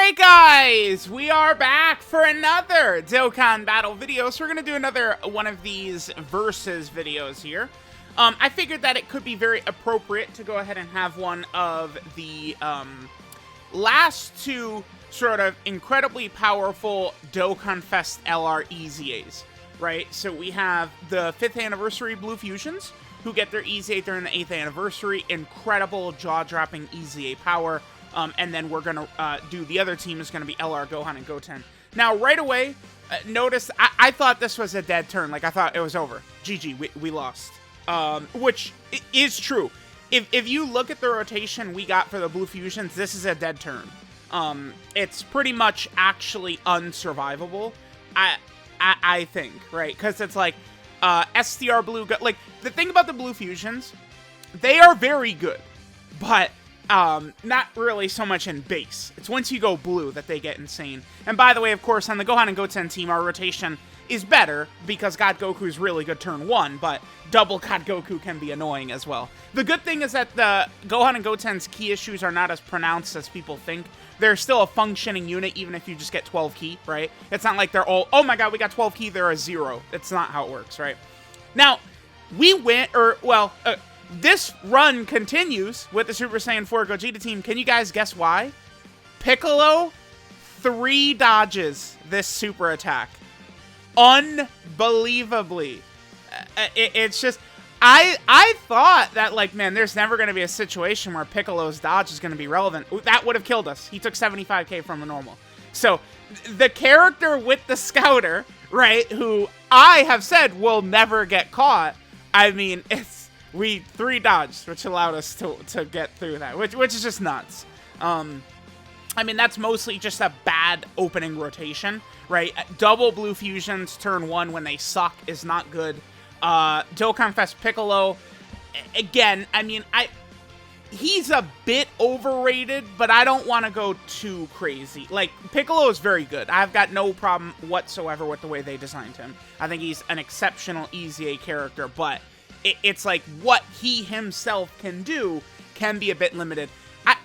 Alright guys, we are back for another Dokkan battle video. So we're going to do another one of these versus videos here. I figured that it could be very appropriate to go ahead and have one of the last two sort of incredibly powerful Dokkan Fest LR EZAs, right? So we have the 5th anniversary Blue Fusions, who get their EZA during the 8th anniversary. Incredible jaw-dropping EZA power. And then we're going to do the other team is going to be LR, Gohan, and Goten. Now, right away, notice, I thought this was a dead turn. Like, I thought it was over. GG, we lost. Which is true. If you look at the rotation we got for the Blue Fusions, this is a dead turn. It's pretty much actually unsurvivable, I think, right? Because it's like, STR Blue, like, the thing about the Blue Fusions, they are very good, but not really so much in base. It's once you go blue that they get insane. And by the way, of course, on the Gohan and Goten team, our rotation is better because God Goku is really good turn 1, but double God Goku can be annoying as well. The good thing is that the Gohan and Goten's key issues are not as pronounced as people think. They're still a functioning unit even if you just get 12 key, right? It's not like they're all, oh my god, we got 12 key, they're a 0. It's not how it works, right? Now, we went, this run continues with the Super Saiyan 4 Gogeta team. Can you guys guess why? Piccolo 3 dodges this super attack. Unbelievably. It's just, I thought that, like, man, there's never going to be a situation where Piccolo's dodge is going to be relevant. That would have killed us. He took 75k from a normal. So, the character with the Scouter, right, who I have said will never get caught, I mean, we 3 dodged, which allowed us to get through that, which is just nuts. I mean, that's mostly just a bad opening rotation, right? Double Blue Fusions turn 1 when they suck is not good. Dokkan Fest Piccolo, again, I mean, he's a bit overrated, but I don't want to go too crazy. Like, Piccolo is very good. I've got no problem whatsoever with the way they designed him. I think he's an exceptional EZA character, but it's like what he himself can do can be a bit limited.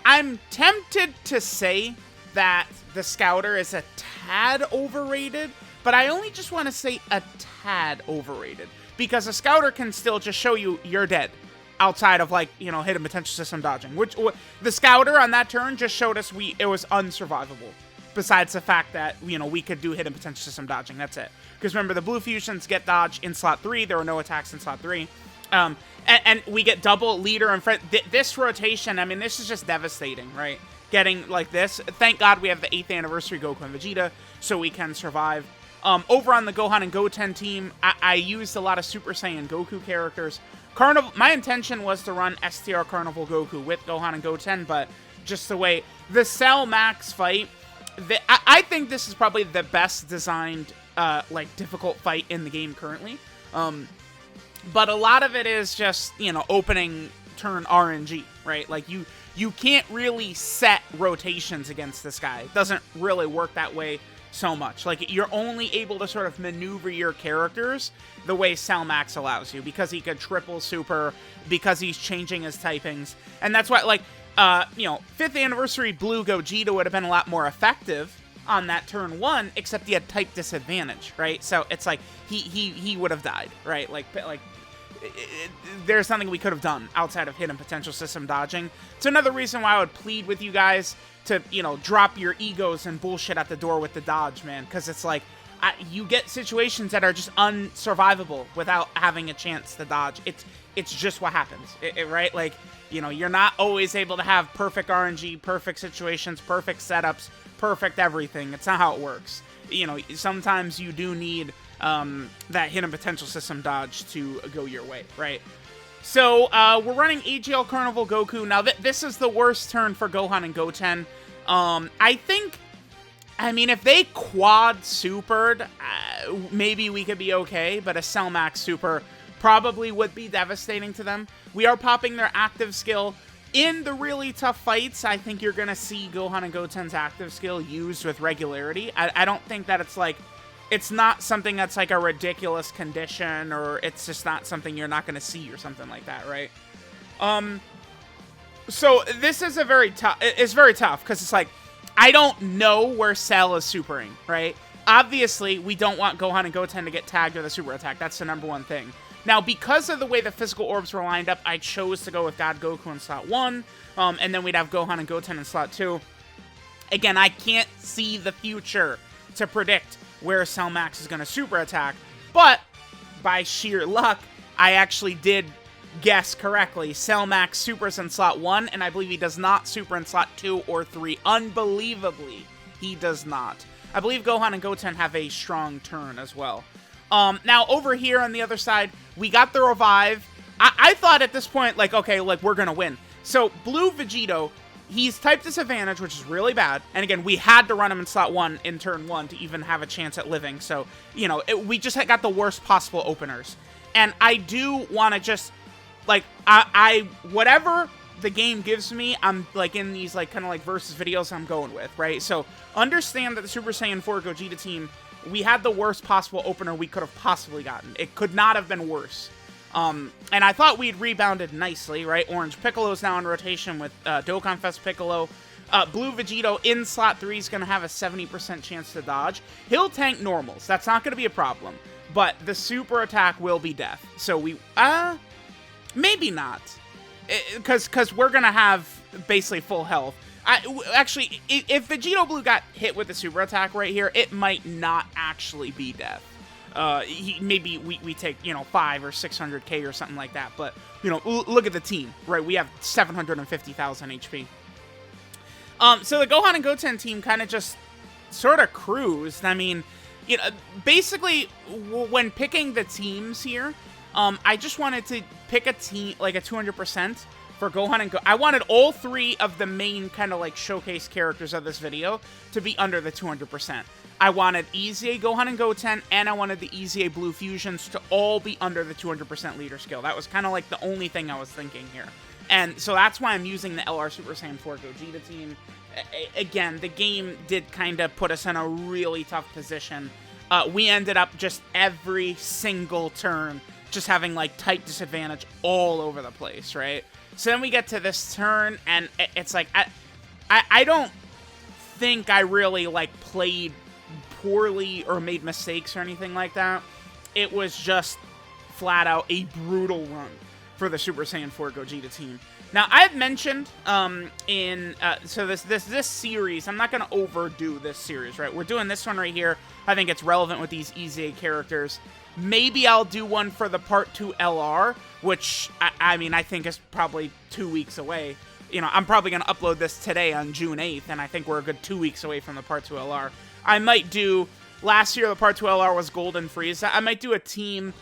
I'm tempted to say that the Scouter is a tad overrated, but I only just want to say a tad overrated. Because a Scouter can still just show you you're dead. Outside of, like, you know, hidden potential system dodging. Which, the Scouter on that turn just showed us it was unsurvivable. Besides the fact that, you know, we could do hidden potential system dodging. That's it. Because remember, the Blue Fusions get dodge in slot 3. There were no attacks in slot 3. And we get double leader and friend. This rotation, I mean, this is just devastating, right? Getting like this. Thank God we have the 8th anniversary Goku and Vegeta, so we can survive. Over on the Gohan and Goten team, I used a lot of Super Saiyan Goku characters. My intention was to run STR Carnival Goku with Gohan and Goten, but just the way the Cell Max fight, I think this is probably the best designed, like, difficult fight in the game currently. But a lot of it is just, you know, opening turn RNG, right? Like, you can't really set rotations against this guy. It doesn't really work that way so much. Like, you're only able to sort of maneuver your characters the way Cell Max allows you, because he could triple super, because he's changing his typings. And that's why, like, you know, 5th anniversary Blue Gogeta would have been a lot more effective on that turn 1, except he had type disadvantage, right? So it's like he would have died, right? Like there's nothing we could have done outside of hidden potential system dodging. It's another reason why I would plead with you guys to, you know, drop your egos and bullshit at the door with the dodge, man. Because it's like, you get situations that are just unsurvivable without having a chance to dodge. It's just what happens, right? Like, you know, you're not always able to have perfect RNG, perfect situations, perfect setups, perfect everything. It's not how it works. You know, sometimes you do need that hidden potential system dodge to go your way, right? So, we're running AGL Carnival Goku. Now, this is the worst turn for Gohan and Goten. I think, I mean, if they quad supered, maybe we could be okay, but a Cell Max super probably would be devastating to them. We are popping their active skill. In the really tough fights, I think you're going to see Gohan and Goten's active skill used with regularity. I don't think that it's like, it's not something that's like a ridiculous condition, or it's just not something you're not going to see or something like that, right? So this is a very tough, it's very tough, because it's like, I don't know where Cell is supering, right? Obviously, we don't want Gohan and Goten to get tagged with a super attack. That's the number one thing. Now, because of the way the physical orbs were lined up, I chose to go with God Goku in slot 1, and then we'd have Gohan and Goten in slot 2. Again, I can't see the future to predict where Cell Max is going to super attack, but by sheer luck, I actually did guess correctly. Cell Max supers in slot 1, and I believe he does not super in slot 2 or 3. Unbelievably, he does not. I believe Gohan and Goten have a strong turn as well. Now, over here on the other side, we got the revive. I thought at this point, like, okay, like, we're going to win. So, Blue Vegito, he's type disadvantage, which is really bad. And again, we had to run him in slot 1 in turn 1 to even have a chance at living. So, you know, we just got the worst possible openers. And I do want to just, like, whatever the game gives me, I'm, like, in these, like, kind of, like, versus videos I'm going with, right? So, understand that the Super Saiyan 4 Gogeta team, we had the worst possible opener we could have possibly gotten. It could not have been worse. And I thought we'd rebounded nicely, right? Orange Piccolo's now in rotation with Dokkan Fest Piccolo. Blue Vegito in slot 3 is going to have a 70% chance to dodge. He'll tank normals. That's not going to be a problem. But the super attack will be death. So we... maybe not. Because we're going to have basically full health. Actually, if Vegito Blue got hit with the super attack right here, it might not actually be death. Maybe we take, you know, 5 or 600k or something like that. But, you know, look at the team, right? We have 750,000 HP. So the Gohan and Goten team kind of just sort of cruised. I mean, you know, basically, when picking the teams here, I just wanted to pick a team, like a 200%. For Gohan and I wanted all 3 of the main kind of like showcase characters of this video to be under the 200%. I wanted EZA, Gohan and Goten, and I wanted the EZA Blue Fusions to all be under the 200% leader skill. That was kind of like the only thing I was thinking here. And so that's why I'm using the LR Super Saiyan 4 Gogeta team. Again, the game did kind of put us in a really tough position. We ended up just every single turn just having like tight disadvantage all over the place, right? So then we get to this turn, and it's like, I don't think I really, like, played poorly or made mistakes or anything like that. It was just flat out a brutal run for the Super Saiyan 4 Gogeta team. Now, I had mentioned so this series, I'm not going to overdo this series, right? We're doing this one right here. I think it's relevant with these EZA characters. Maybe I'll do one for the Part 2 LR, which, I mean, I think is probably 2 weeks away. You know, I'm probably going to upload this today on June 8th, and I think we're a good 2 weeks away from the Part 2 LR. I might do, last year the Part 2 LR was Golden Frieza. I might do a team,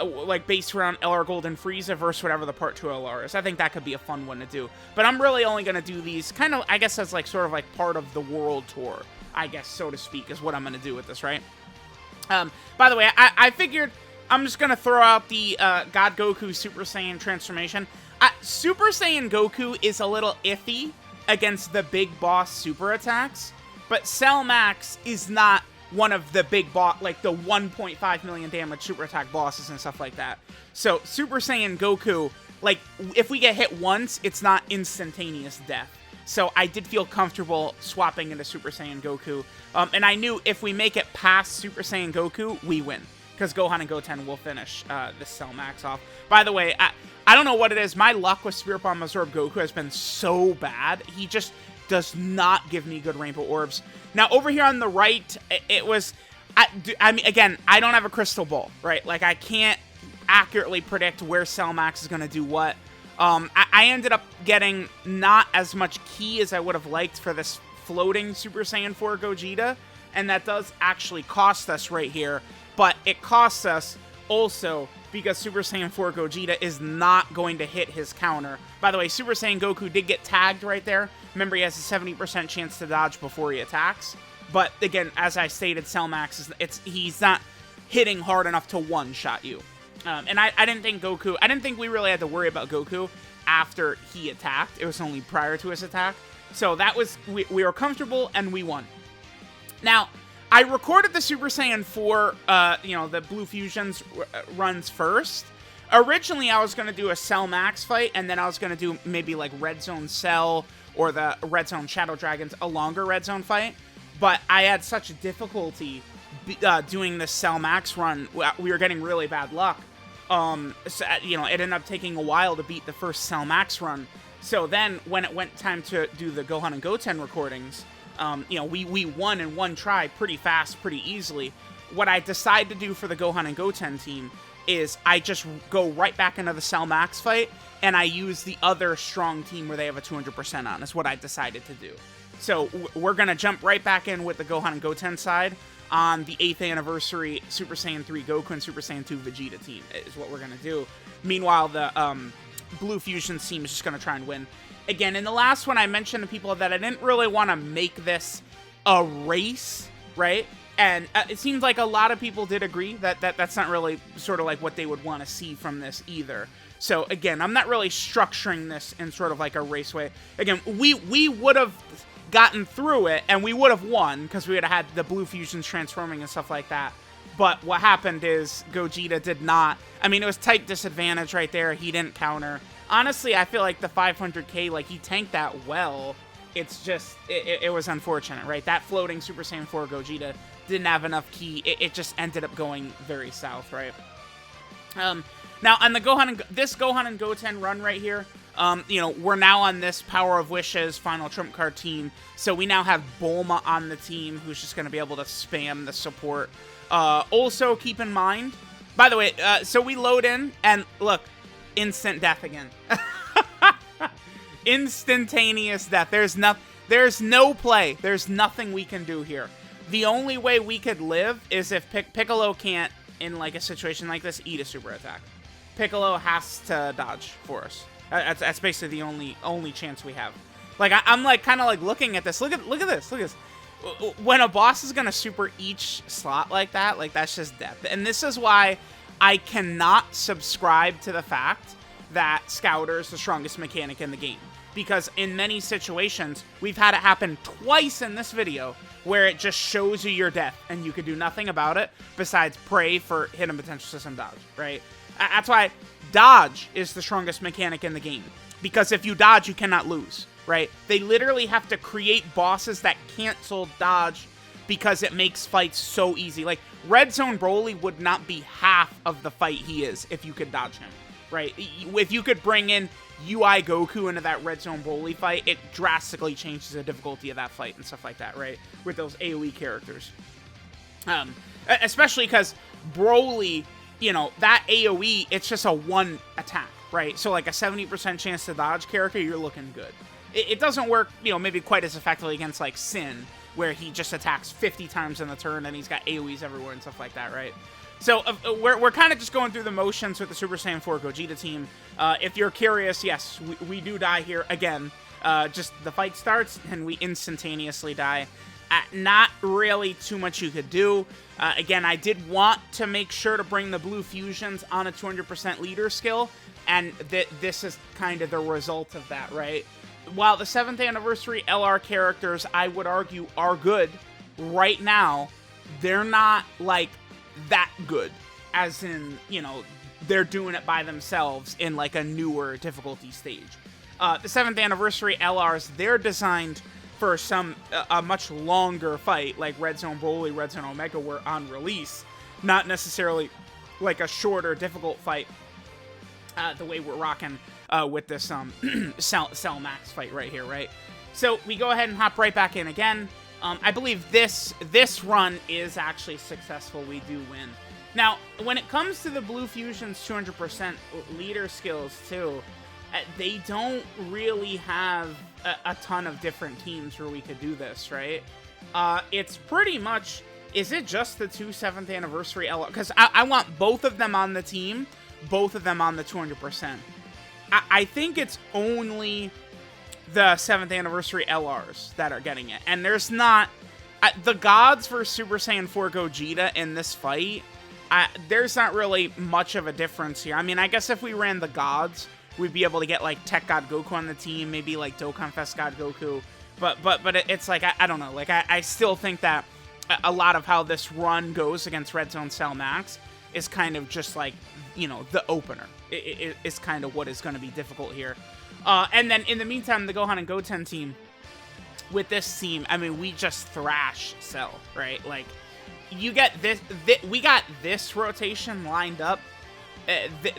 like, based around LR Golden Frieza versus whatever the Part 2 LR is. I think that could be a fun one to do. But I'm really only going to do these kind of, I guess, as, like, sort of, like, part of the world tour, I guess, so to speak, is what I'm going to do with this, right? By the way, I figured I'm just going to throw out the God Goku Super Saiyan transformation. Super Saiyan Goku is a little iffy against the big boss super attacks, but Cell Max is not one of the big boss, like the 1.5 million damage super attack bosses and stuff like that. So Super Saiyan Goku, like, if we get hit once, it's not instantaneous death. So I did feel comfortable swapping into Super Saiyan Goku. And I knew if we make it past Super Saiyan Goku, we win. Because Gohan and Goten will finish this Cell Max off. By the way, I don't know what it is. My luck with Spirit Bomb Absorb Goku has been so bad. He just does not give me good Rainbow Orbs. Now, over here on the right, it was... I mean, again, I don't have a crystal ball, right? Like, I can't accurately predict where Cell Max is going to do what. I ended up getting not as much ki as I would have liked for this floating Super Saiyan 4 Gogeta, and that does actually cost us right here, but it costs us also because Super Saiyan 4 Gogeta is not going to hit his counter. By the way, Super Saiyan Goku did get tagged right there. Remember, he has a 70% chance to dodge before he attacks, but again, as I stated, Cell Max, he's not hitting hard enough to one-shot you. And I didn't think we really had to worry about Goku after he attacked. It was only prior to his attack. So that was, we were comfortable and we won. Now, I recorded the Super Saiyan 4, you know, the Blue Fusions runs first. Originally, I was going to do a Cell Max fight, and then I was going to do maybe like Red Zone Cell or the Red Zone Shadow Dragons, a longer Red Zone fight. But I had such difficulty doing this Cell Max run. We were getting really bad luck. So, you know, it ended up taking a while to beat the first Cell Max run. So then, when it went time to do the Gohan and Goten recordings, you know, we won in one try pretty fast, pretty easily. What I decide to do for the Gohan and Goten team is I just go right back into the Cell Max fight, and I use the other strong team where they have a 200% on, is what I decided to do. So we're going to jump right back in with the Gohan and Goten side on the 8th anniversary Super Saiyan 3 Goku and Super Saiyan 2 Vegeta team, is what we're going to do. Meanwhile, the Blue Fusion team is just going to try and win. Again, in the last one, I mentioned to people that I didn't really want to make this a race, right? And it seems like a lot of people did agree that that's not really sort of like what they would want to see from this either. So again, I'm not really structuring this in sort of like a race way. Again, we would have gotten through it and we would have won because we would have had the Blue Fusions transforming and stuff like that. But what happened is Gogeta did not. I mean, it was tight disadvantage right there. He didn't counter. Honestly, I feel like the 500k, like, he tanked that well. It's just, it was unfortunate, right? That floating Super Saiyan 4 Gogeta didn't have enough ki. It just ended up going very south, right? Now, on the this Gohan and Goten run right here, you know, we're now on this Power of Wishes Final Trump Card team. So we now have Bulma on the team, who's just going to be able to spam the support. Also, keep in mind, by the way, so we load in, and look, instant death again. Instantaneous death. There's no play. There's nothing we can do here. The only way we could live is if Piccolo can't, in like a situation like this, eat a super attack. Piccolo has to dodge for us. That's basically the only chance we have. Like, I'm like kind of like looking at this. Look at this. Look at this. When a boss is gonna super each slot like that, like, that's just death. And this is why I cannot subscribe to the fact that Scouter is the strongest mechanic in the game. Because in many situations, we've had it happen twice in this video where it just shows you your death and you could do nothing about it besides pray for hidden potential system dodge, right? That's why dodge is the strongest mechanic in the game. Because if you dodge, you cannot lose, right? They literally have to create bosses that cancel dodge because it makes fights so easy. Like, Red Zone Broly would not be half of the fight he is if you could dodge him, right? If you could bring in UI Goku into that Red Zone Broly fight, it drastically changes the difficulty of that fight and stuff like that, right? With those AoE characters. Especially because Broly, you know, that AoE, it's just a one attack, right? So like a 70% chance to dodge character, you're looking good. It doesn't work, you know, maybe quite as effectively against like Sin, where he just attacks 50 times in the turn and he's got AoEs everywhere and stuff like that, right? So we're kind of just going through the motions with the Super Saiyan 4 Gogeta team. If you're curious, yes, we do die here again. Just the fight starts and we instantaneously die. Not really too much you could do. Again, I did want to make sure to bring the Blue Fusions on a 200% leader skill, and this is kind of the result of that, right? While the 7th anniversary LR characters, I would argue, are good, right now, they're not, like, that good. As in, you know, they're doing it by themselves in, like, a newer difficulty stage. The 7th anniversary LRs, they're designed for a much longer fight, like Red Zone Broly, Red Zone Omega were on release. Not necessarily, like, a shorter, difficult fight, the way we're rocking with this Cell Max fight right here, right? So we go ahead and hop right back in again. I believe this run is actually successful. We do win. Now, when it comes to the Blue Fusion's 200% leader skills, too, they don't really have a ton of different teams where we could do this, right? It's pretty much... Is it just the 7th anniversary LR? Because I want both of them on the team, both of them on the 200%. I think it's only the 7th anniversary LRs that are getting it. And there's not... the gods for Super Saiyan 4 Gogeta in this fight, there's not really much of a difference here. I mean, I guess if we ran the gods, we'd be able to get, like, Tech God Goku on the team, maybe, like, Dokkan Fest God Goku. But it's like, I don't know. Like, I still think that a lot of how this run goes against Red Zone Cell Max is kind of just, like, you know, the opener. It's kind of what is going to be difficult here. And then in the meantime, the Gohan and Goten team, with this team, I mean, we just thrash Cell, right? Like, you get this, we got this rotation lined up.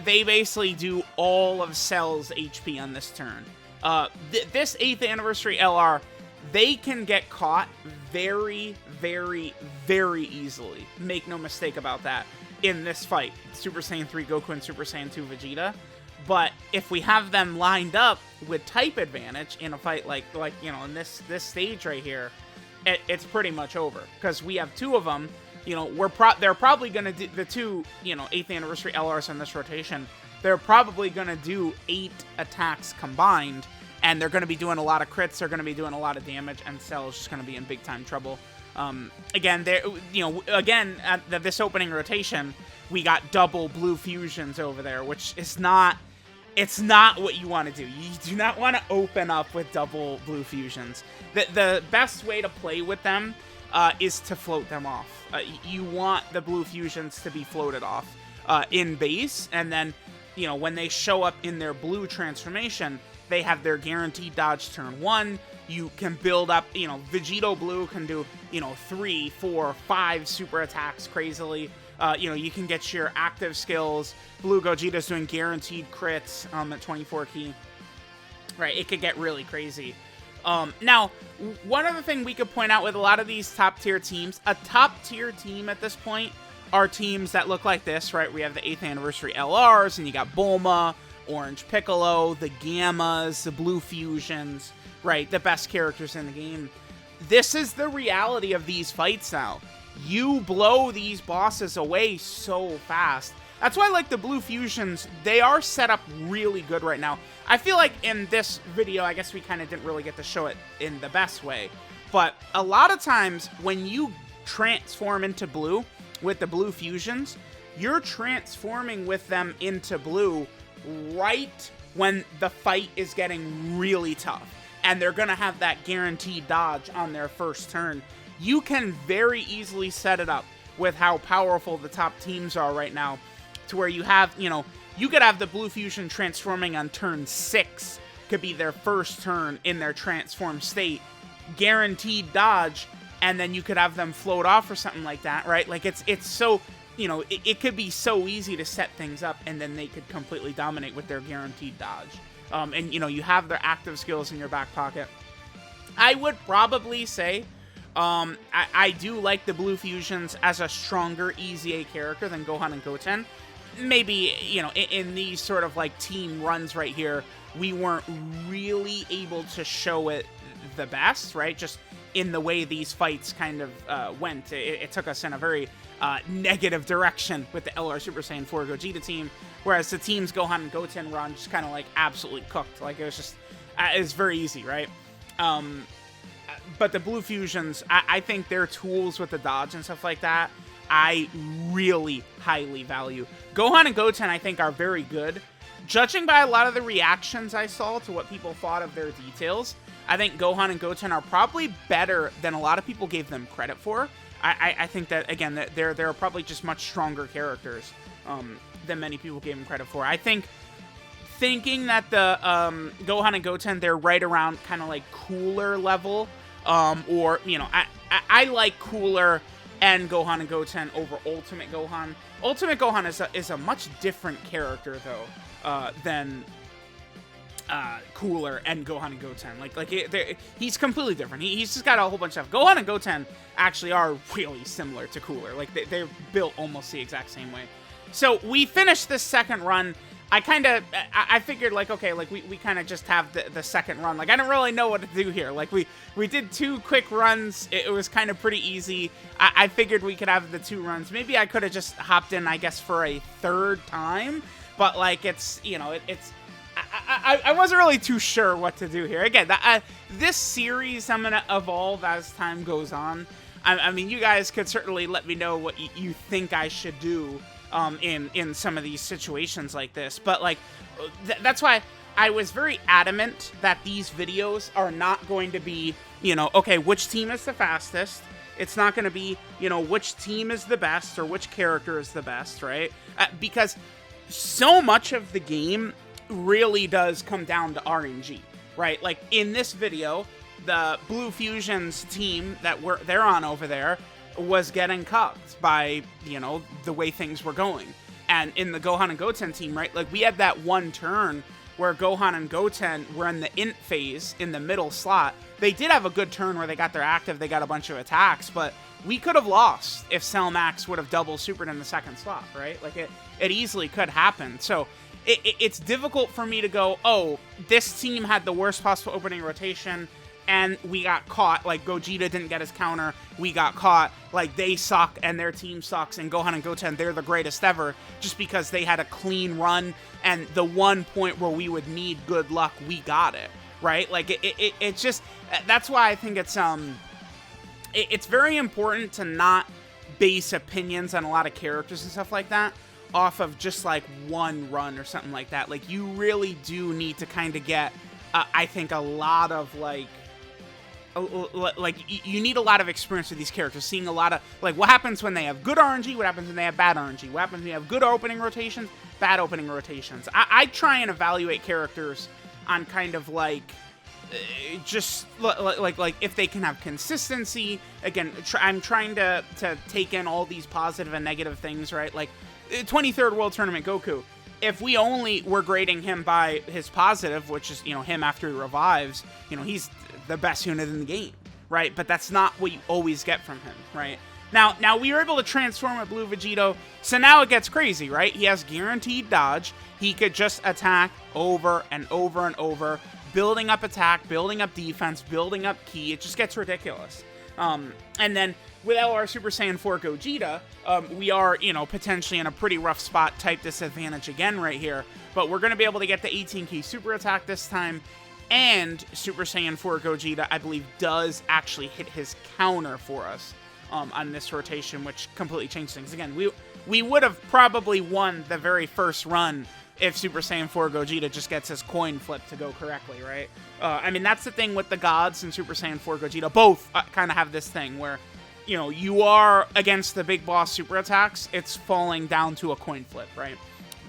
They basically do all of Cell's HP on this turn. This 8th anniversary LR, they can get caught very, very, very easily. Make no mistake about that in this fight. Super Saiyan 3 Goku and Super Saiyan 2 Vegeta. But if we have them lined up with type advantage in a fight like you know, in this stage right here, it's pretty much over. Because we have 2 of them. You know, they're probably going to do the 2, you know, 8th anniversary LRs in this rotation. They're probably going to do 8 attacks combined, and they're going to be doing a lot of crits. They're going to be doing a lot of damage, and Cell is just going to be in big time trouble. Again, at this opening rotation, we got double blue fusions over there, which is not. It's not what you want to do. You do not want to open up with double blue fusions. The best way to play with them is to float them off. You want the blue fusions to be floated off in base, and then, you know, when they show up in their blue transformation, they have their guaranteed dodge turn 1. You can build up, you know, Vegito Blue can do, you know, 3, 4, 5 super attacks crazily. You know, you can get your active skills. Blue Gogeta's doing guaranteed crits at 24 key. Right, it could get really crazy. Now, one other thing we could point out with a lot of these top-tier teams, a top-tier team at this point are teams that look like this, right? We have the 8th anniversary LRs, and you got Bulma, Orange Piccolo, the Gammas, the Blue Fusions, right? The best characters in the game. This is the reality of these fights now. You blow these bosses away so fast. That's why, like, the Blue Fusions, they are set up really good right now. I feel like in this video, I guess we kind of didn't really get to show it in the best way. But a lot of times, when you transform into blue with the Blue Fusions, you're transforming with them into blue right when the fight is getting really tough. And they're going to have that guaranteed dodge on their first turn. You can very easily set it up with how powerful the top teams are right now, to where you have, you know, you could have the Blue Fusion transforming on turn 6, could be their first turn in their transformed state, guaranteed dodge, and then you could have them float off or something like that, right? Like, it's so, you know, it could be so easy to set things up, and then they could completely dominate with their guaranteed dodge. And, you know, you have their active skills in your back pocket. I would probably say, I do like the Blue Fusions as a stronger EZA character than Gohan and Goten. Maybe, you know, in these sort of, like, team runs right here, we weren't really able to show it the best, right? Just in the way these fights kind of went. It took us in a very negative direction with the LR Super Saiyan 4 Gogeta team, whereas the team's Gohan and Goten run just kind of, like, absolutely cooked. Like, it was just, it was very easy, right? But the Blue Fusions, I think their tools with the dodge and stuff like that, I really highly value. Gohan and Goten, I think, are very good. Judging by a lot of the reactions I saw to what people thought of their details, I think Gohan and Goten are probably better than a lot of people gave them credit for. I think that, again, that they're probably just much stronger characters than many people gave them credit for. I think thinking that the Gohan and Goten, they're right around kind of like cooler level, or, you know, I like cooler and Gohan and Goten over Ultimate Gohan. Ultimate Gohan is a much different character, though, than Cooler and Gohan and Goten. He's completely different. He's just got a whole bunch of stuff. Gohan and Goten actually are really similar to Cooler. Like, they're built almost the exact same way. So we finished this second run. I figured, like, okay, like, we kind of just have the second run. Like, I don't really know what to do here. Like, we did 2 quick runs. It was kind of pretty easy. I figured we could have the 2 runs. Maybe I could have just hopped in, I guess, for a third time. But, like, it's, you know, I wasn't really too sure what to do here. Again, this series, I'm going to evolve as time goes on. I mean, you guys could certainly let me know what you think I should do in some of these situations like this. But, like, that's why I was very adamant that these videos are not going to be, you know, okay, which team is the fastest? It's not going to be, you know, which team is the best or which character is the best, right? Because so much of the game really does come down to RNG, right? Like, in this video, the Blue Fusion's team that they're on over there was getting cucked by, you know, the way things were going. And in the Gohan and Goten team, right, like, we had that one turn where Gohan and Goten were in the int phase in the middle slot. They did have a good turn where they got their active, they got a bunch of attacks, but we could have lost if Cell Max would have double supered in the second slot, right? Like, it easily could happen. So it's difficult for me to go, oh, this team had the worst possible opening rotation, and we got caught. Like, Gogeta didn't get his counter, we got caught. Like, they suck, and their team sucks, and Gohan and Goten, they're the greatest ever, just because they had a clean run, and the one point where we would need good luck, we got it, right? Like, it's just, that's why I think it's very important to not base opinions on a lot of characters and stuff like that off of just, like, one run or something like that. Like, you really do need to kind of get, I think, a lot of, like, you need a lot of experience with these characters, seeing a lot of, like, what happens when they have good RNG, what happens when they have bad RNG, what happens when you have good opening rotations, bad opening rotations. I try and evaluate characters on kind of, like, just, like if they can have consistency. Again, I'm trying to take in all these positive and negative things, right? Like, 23rd World Tournament Goku, if we only were grading him by his positive, which is, you know, him after he revives, you know, he's the best unit in the game, right? But that's not what you always get from him, right? Now we were able to transform with Blue Vegito, so now it gets crazy, right? He has guaranteed dodge. He could just attack over and over and over, building up attack, building up defense, building up ki. It just gets ridiculous. And then with LR Super Saiyan 4 Gogeta, we are, you know, potentially in a pretty rough spot, type disadvantage again right here, but we're going to be able to get the 18k super attack this time, and Super Saiyan 4 Gogeta, I believe, does actually hit his counter for us on this rotation, which completely changed things. Again, we would have probably won the very first run if Super Saiyan 4 Gogeta just gets his coin flip to go correctly, right? I mean, that's the thing with the gods and Super Saiyan 4 Gogeta. Both kind of have this thing where, you know, you are against the big boss super attacks, it's falling down to a coin flip, right?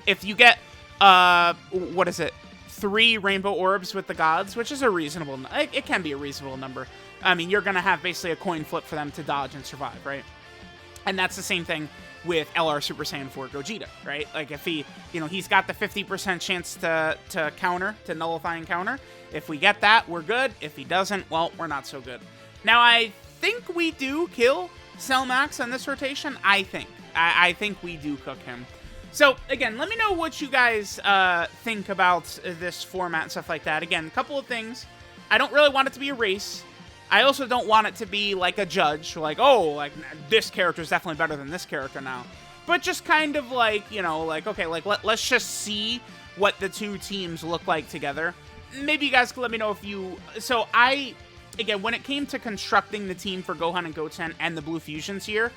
If you get, what is it? 3 rainbow orbs with the gods, which is a reasonable, it can be a reasonable number. I mean, you're going to have basically a coin flip for them to dodge and survive, right? And that's the same thing with LR Super Saiyan 4 Gogeta, right? Like, if he, you know, he's got the 50% chance to counter, to nullify and counter. If we get that, we're good. If he doesn't, well, we're not so good. Now, I think we do kill Cell Max on this rotation. I think we do cook him. So, again, let me know what you guys think about this format and stuff like that. Again, a couple of things. I don't really want it to be a race. I also don't want it to be like a judge, like, oh, like, this character is definitely better than this character now. But just kind of like, you know, like, okay, like, let's just see what the two teams look like together. Maybe you guys can let me know if you... So, again, when it came to constructing the team for Gohan and Goten and the Blue Fusions here,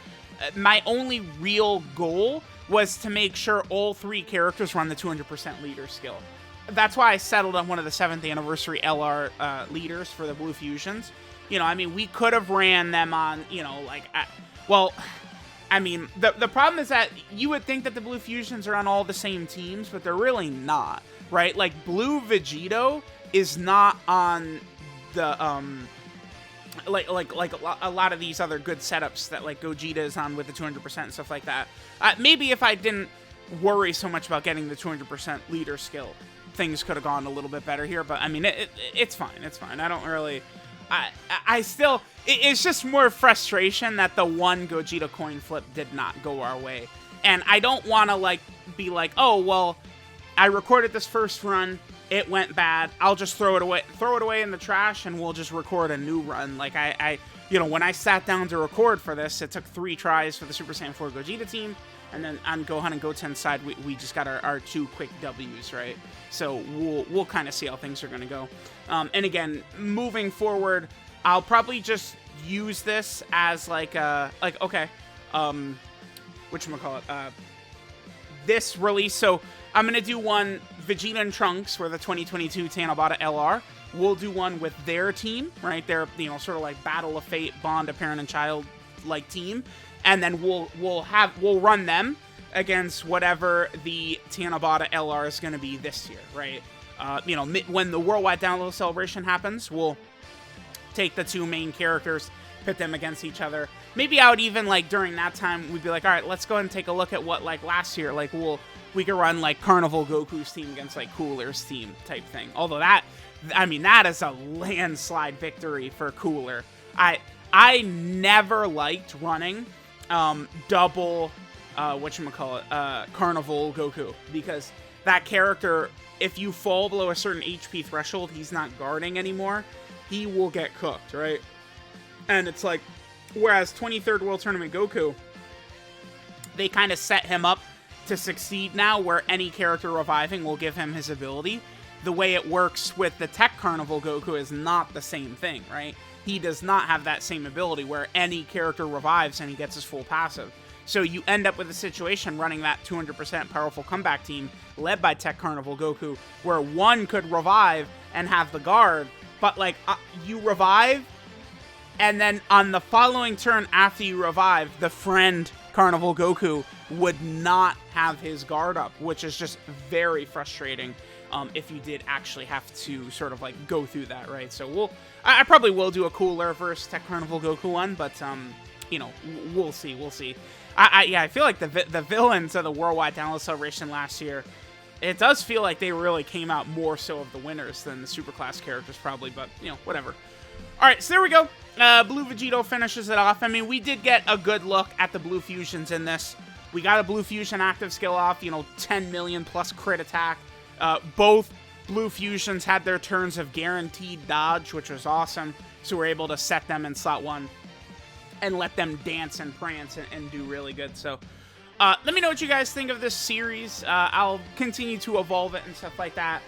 my only real goal was to make sure all 3 characters run the 200% leader skill. That's why I settled on one of the 7th anniversary LR leaders for the Blue Fusions. You know, I mean, we could have ran them on, you know, like, well, I mean, the problem is that you would think that the Blue Fusions are on all the same teams, but they're really not, right? Like, Blue Vegito is not on the, like a lot of these other good setups that, like, Gogeta is on with the 200% and stuff like that. Maybe if I didn't worry so much about getting the 200% leader skill, things could have gone a little bit better here, but, I mean, it's fine, it's fine. I don't really... I still, it's just more frustration that the one Gogeta coin flip did not go our way. And I don't want to, like, be like, oh, well, I recorded this first run, it went bad, I'll just throw it away in the trash, and we'll just record a new run. Like, you know, when I sat down to record for this, it took 3 tries for the Super Saiyan 4 Gogeta team, and then on Gohan and Goten's side, we just got our 2 quick W's, right? So we'll kind of see how things are going to go. And again, moving forward, I'll probably just use this as like okay, whatchamacallit, this release. So I'm going to do one Vegeta and Trunks for the 2022 Tanabata LR. We'll do one with their team, right? Their, you know, sort of like Battle of Fate, Bond, a parent and child like team. And then we'll run them against whatever the Tanabata LR is going to be this year, right? You know, when the worldwide download celebration happens, we'll take the two main characters, pit them against each other. Maybe I would even, like, during that time, we'd be like, all right, let's go ahead and take a look at what, like, last year, like, we could run, like, Carnival Goku's team against, like, Cooler's team type thing. Although that, I mean, that is a landslide victory for Cooler. I never liked running double, Carnival Goku, because that character, if you fall below a certain HP threshold, he's not guarding anymore, he will get cooked, right? And it's like, whereas 23rd World Tournament Goku, they kind of set him up to succeed now, where any character reviving will give him his ability. The way it works with the Tech Carnival Goku is not the same thing, right? He does not have that same ability where any character revives and he gets his full passive. So you end up with a situation running that 200% powerful comeback team led by Tech Carnival Goku, where one could revive and have the guard, but like you revive, and then on the following turn after you revive, the friend Carnival Goku would not have his guard up, which is just very frustrating if you did actually have to sort of like go through that, right? So I probably will do a Cooler versus Tech Carnival Goku one, but you know, we'll see. I feel like the villains of the Worldwide Download Celebration last year, it does feel like they really came out more so of the winners than the Superclass characters probably, but, you know, whatever. All right, so there we go. Blue Vegito finishes it off. I mean, we did get a good look at the Blue Fusions in this. We got a Blue Fusion active skill off, you know, 10 million plus crit attack. Both Blue Fusions had their turns of guaranteed dodge, which was awesome. So we're able to set them in slot 1 and let them dance and prance and do really good. So let me know what you guys think of this series. I'll continue to evolve it and stuff like that.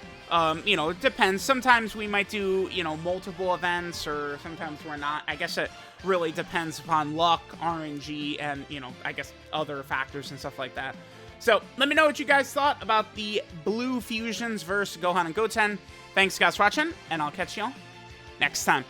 You know, it depends. Sometimes we might do, you know, multiple events, or sometimes we're not. I guess it really depends upon luck, RNG, and, you know, I guess other factors and stuff like that. So let me know what you guys thought about the Blue Fusions versus Gohan and Goten. Thanks, guys, for watching, and I'll catch y'all next time.